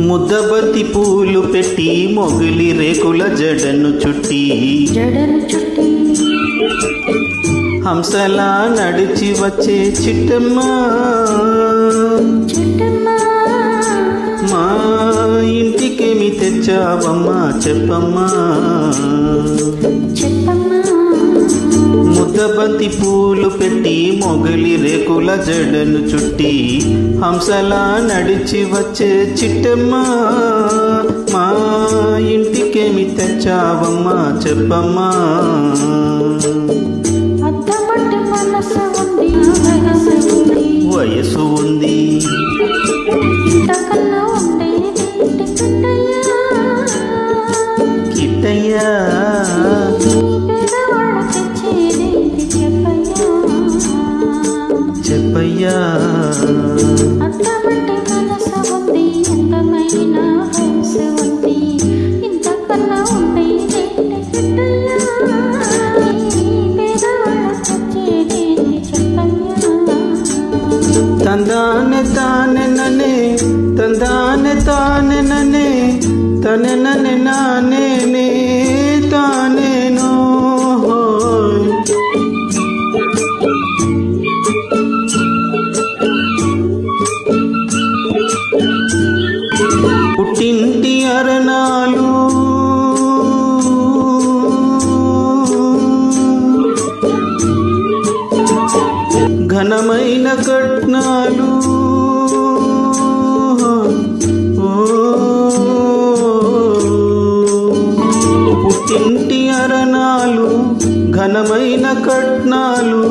ముద్దబంతి పూలు పెట్టి మొగిలి రేకుల జడను చుట్టి హంసలా నడిచి వచ్చే చిట్టమ్మ మా ఇంటికేమి తెచ్చావమ్మా చెప్పమ్మా ముద్దబంతి పూలు పెట్టి మొగిలి రేకుల జడను చుట్టి హంసలా నడిచి వచ్చే చిట్టమ్మ మా ఇంటికేమి తెచ్చావమ్మా చెప్పమ్మా వయసు ఉంది కిట్టయ్యా చెప్పయ్యా తందానే తానే ననే తందానే తానే ననే తనే ననే నానే నే తానేనో పుట్టింటి అరణాలు ఘనమైన కట్నాలు పుట్టింటి అరణాలు ఘనమైన కట్నాలు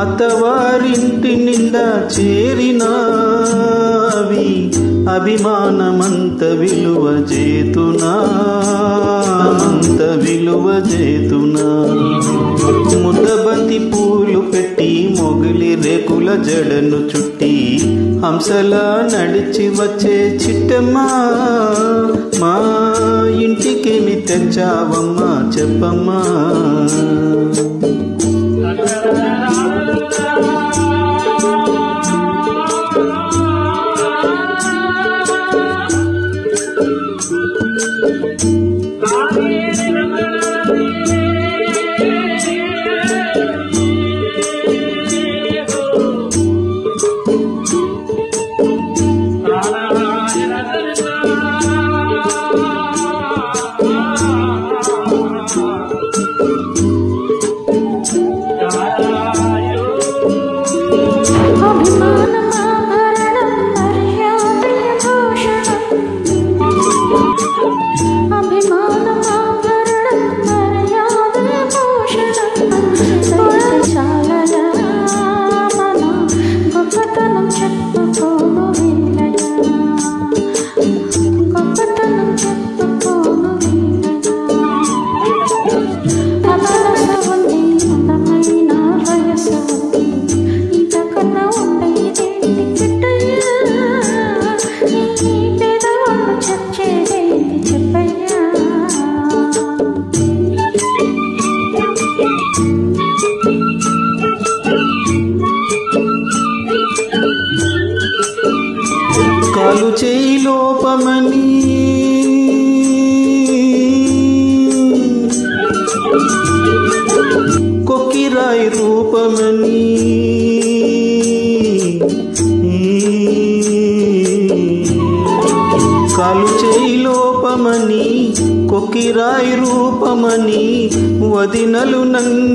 అత్తవారింటి నిండా చేరినావి అభిమానమంత విలువ చేతునా అంత విలువ చేతునా ముద్దబంతి పూలు పెట్టి మొగిలి రేకుల జడను చుట్టి హంసలా నడిచి వచ్చే చిట్టమ్మా మా ఇంటికేమి తెచ్చావమ్మా చెప్పమ్మా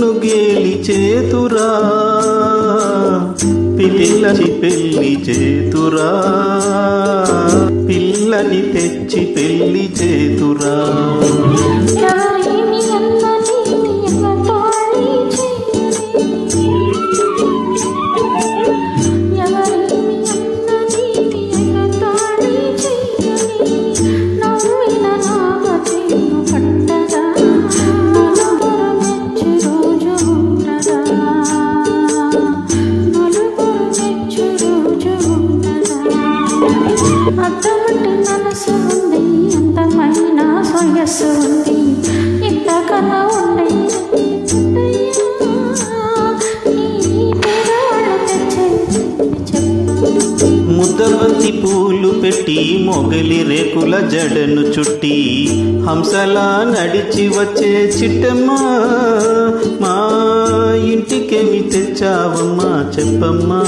నిన్ను గేలి చేతురా, పిల్లని పెళ్లి చేతురా, పిల్లని తెచ్చి పెళ్లి చేతురా. అర్థమంటే మనసు ఉంది, అంతమైన సొగసు ఉంది, ఇంతకన్నా ఉండే ముద్దబంతి పూలు పెట్టి మొగలి రేకుల జడను చుట్టి హంసలా నడిచి వచ్చే చిట్టమ్మా, మా ఇంటికేమి తెచ్చావమ్మా చెప్పమ్మా.